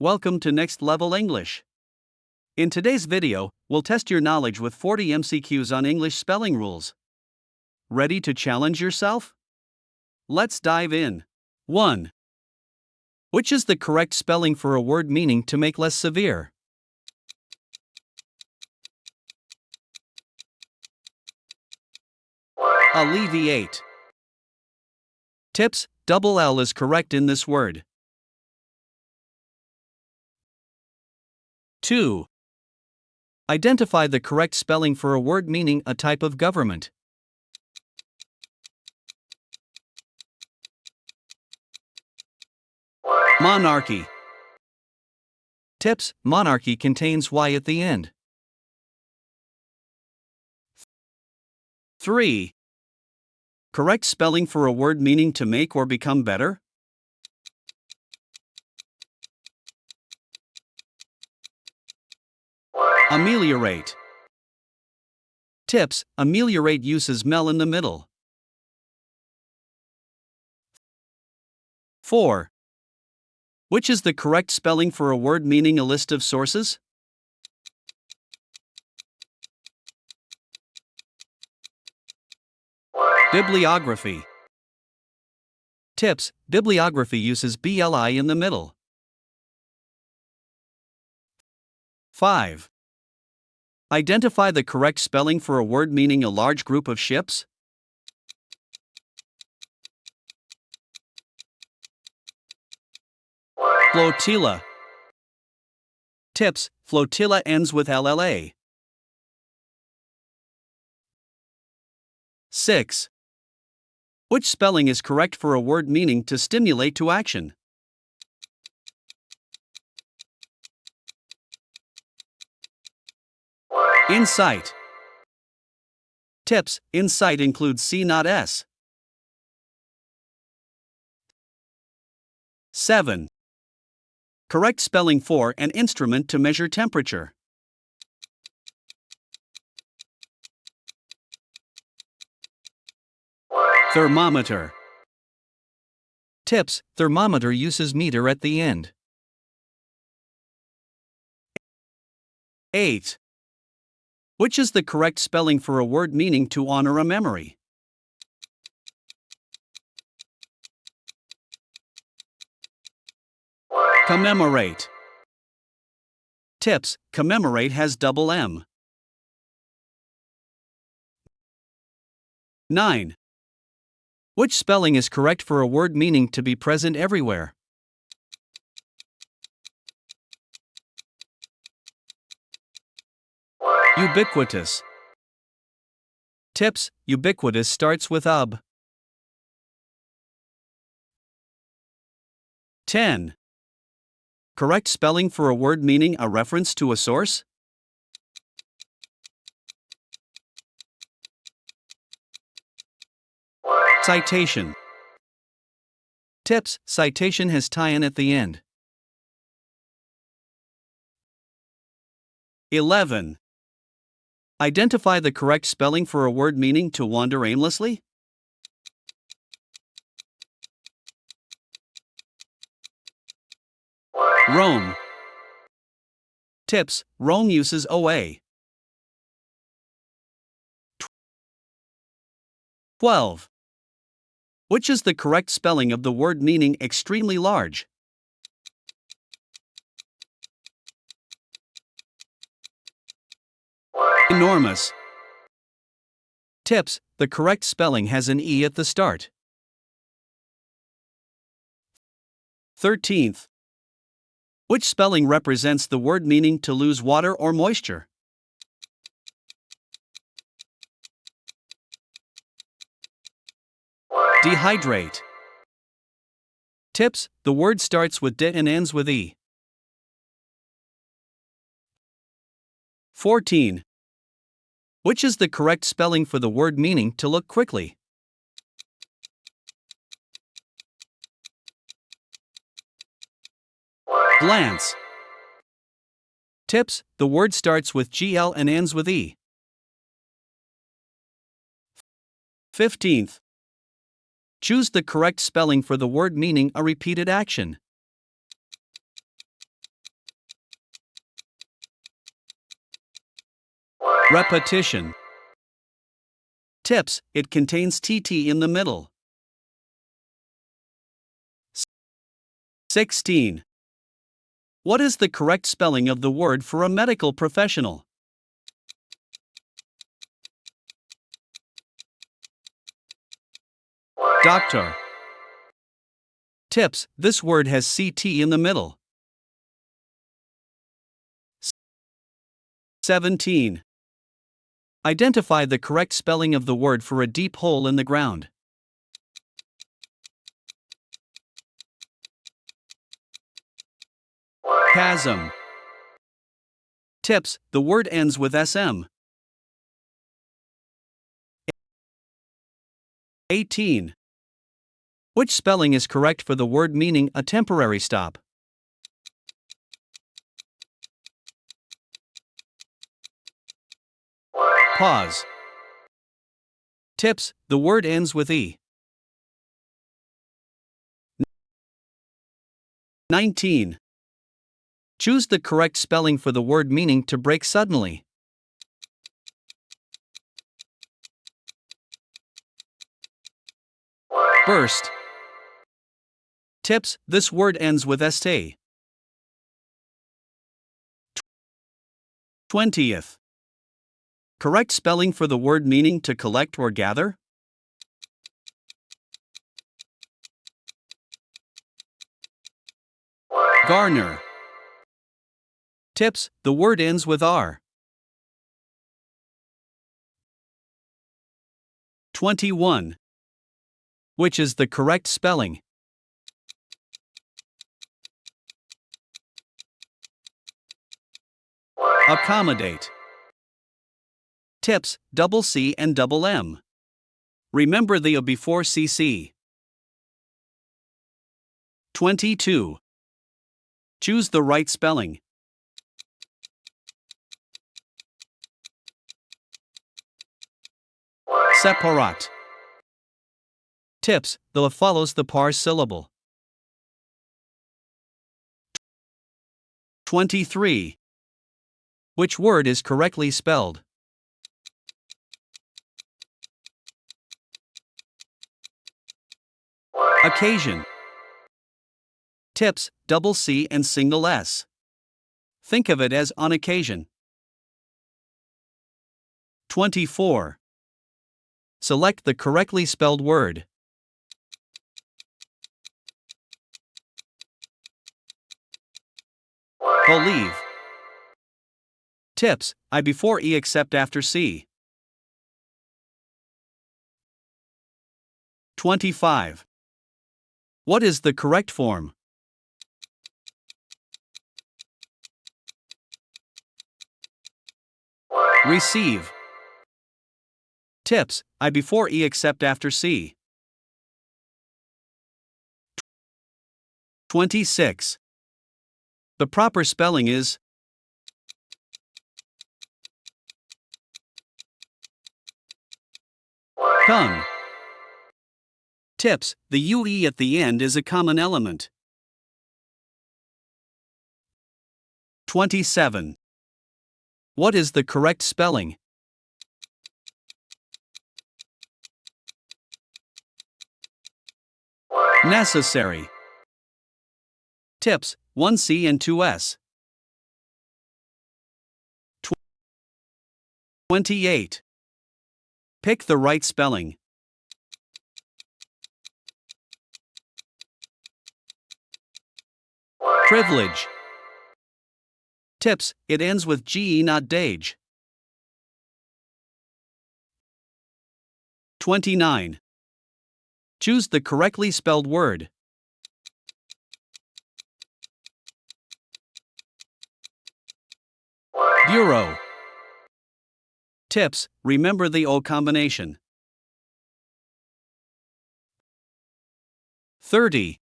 Welcome to Next Level English. In today's video, we'll test your knowledge with 40 MCQs on English spelling rules. Ready to challenge yourself? Let's dive in. 1. Which is the correct spelling for a word meaning to make less severe? Alleviate. Tips: double L is correct in this word. 2. Identify the correct spelling for a word meaning a type of government. Monarchy. Tips: monarchy contains Y at the end. 3. Correct spelling for a word meaning to make or become better? Ameliorate. Tips: ameliorate uses mel in the middle. 4. Which is the correct spelling for a word meaning a list of sources? Bibliography. Tips: bibliography uses BLI in the middle. 5. Identify the correct spelling for a word meaning a large group of ships. Flotilla. Tips: flotilla ends with LLA. 6. Which spelling is correct for a word meaning to stimulate to action? Insight. Tips: insight includes C, not S. 7. Correct spelling for an instrument to measure temperature. Thermometer. Tips: thermometer uses meter at the end. 8. Which is the correct spelling for a word meaning to honor a memory? Commemorate. Tips: commemorate has double M. 9. Which spelling is correct for a word meaning to be present everywhere? Ubiquitous. Tips: ubiquitous starts with ub. 10. Correct spelling for a word meaning a reference to a source? Citation. Tips: citation has tie-in at the end. 11. Identify the correct spelling for a word meaning to wander aimlessly? Roam. Tips: roam uses OA. 12. Which is the correct spelling of the word meaning extremely large? Enormous. Tips: the correct spelling has an E at the start. 13th. Which spelling represents the word meaning to lose water or moisture? Dehydrate. Tips: the word starts with D and ends with E. 14. Which is the correct spelling for the word meaning to look quickly? Glance. Tips: the word starts with GL and ends with E. 15th. Choose the correct spelling for the word meaning a repeated action. Repetition. Tips: it contains TT in the middle. 16. What is the correct spelling of the word for a medical professional? Doctor. Tips: this word has CT in the middle. 17. Identify the correct spelling of the word for a deep hole in the ground. Chasm. Tips: the word ends with SM. 18. Which spelling is correct for the word meaning a temporary stop? Pause. Tips: the word ends with E. 19. Choose the correct spelling for the word meaning to break suddenly. Burst. Tips: this word ends with ST. 20th. Correct spelling for the word meaning to collect or gather? Garner. Tips: the word ends with R. 21. Which is the correct spelling? Accommodate. Tips: double C and double M. Remember the A before CC. 22. Choose the right spelling. Separat. Tips: the follows the par syllable. 23. Which word is correctly spelled? Occasion. Tips: double C and single S. Think of it as on occasion. 24. Select the correctly spelled word. Believe. Tips: I before E except after C. 25. What is the correct form? Receive. Tips: I before E except after C. 26. The proper spelling is tongue. Tips: the UE at the end is a common element. 27. What is the correct spelling? Necessary. Tips: 1C and 2S. 28. Pick the right spelling. Privilege. Tips: it ends with GE not DAGE. 29. Choose the correctly spelled word. Bureau. Tips: remember the O combination. 30.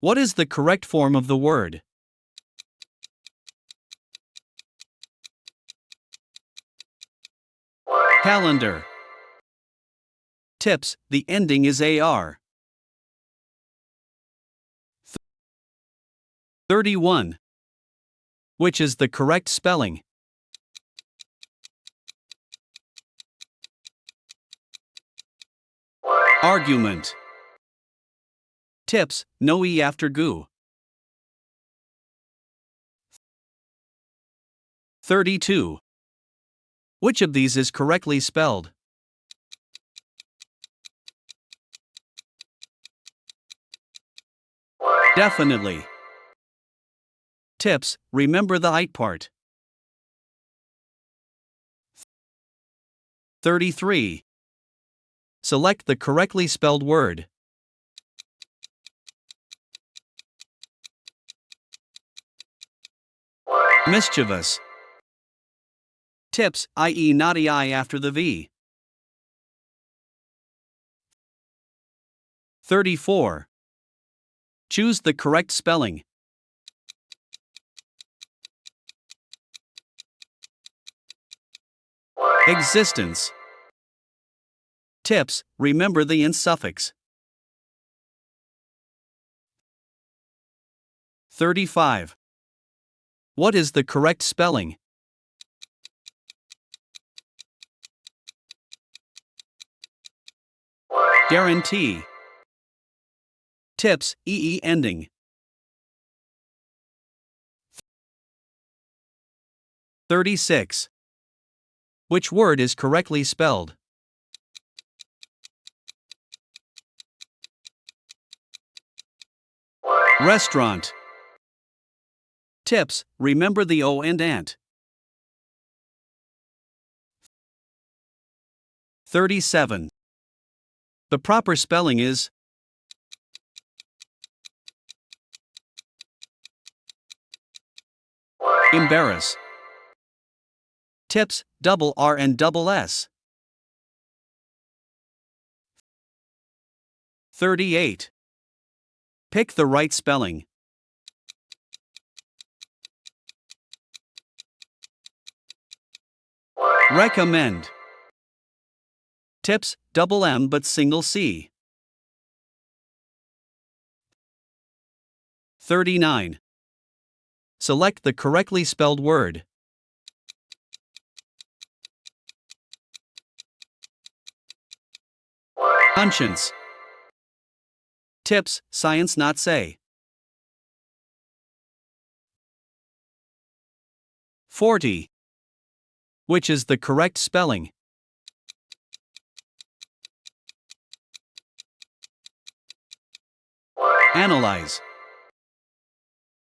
What is the correct form of the word? Calendar. Tips: the ending is AR. 31. Which is the correct spelling? Argument. Tips: no E after goo. 32. Which of these is correctly spelled? Definitely. Tips: remember the IT part. 33. Select the correctly spelled word. Mischievous. Tips: i.e. not I after the V. 34. Choose the correct spelling. Existence. Tips: remember the in suffix. 35. What is the correct spelling? Guarantee. Tips: EE ending. 36. Which word is correctly spelled? Restaurant. Tips: remember the O and ant. 37. The proper spelling is embarrass. Tips: double R and double S. 38. Pick the right spelling. Recommend. Tips: double M but single C. 39. Select the correctly spelled word. Conscience. Tips: science not say. 40. Which is the correct spelling? Analyze.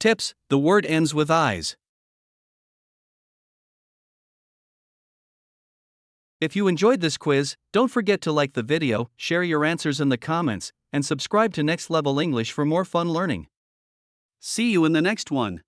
Tips: the word ends with eyes. If you enjoyed this quiz, don't forget to like the video, share your answers in the comments, and subscribe to Next Level English for more fun learning. See you in the next one.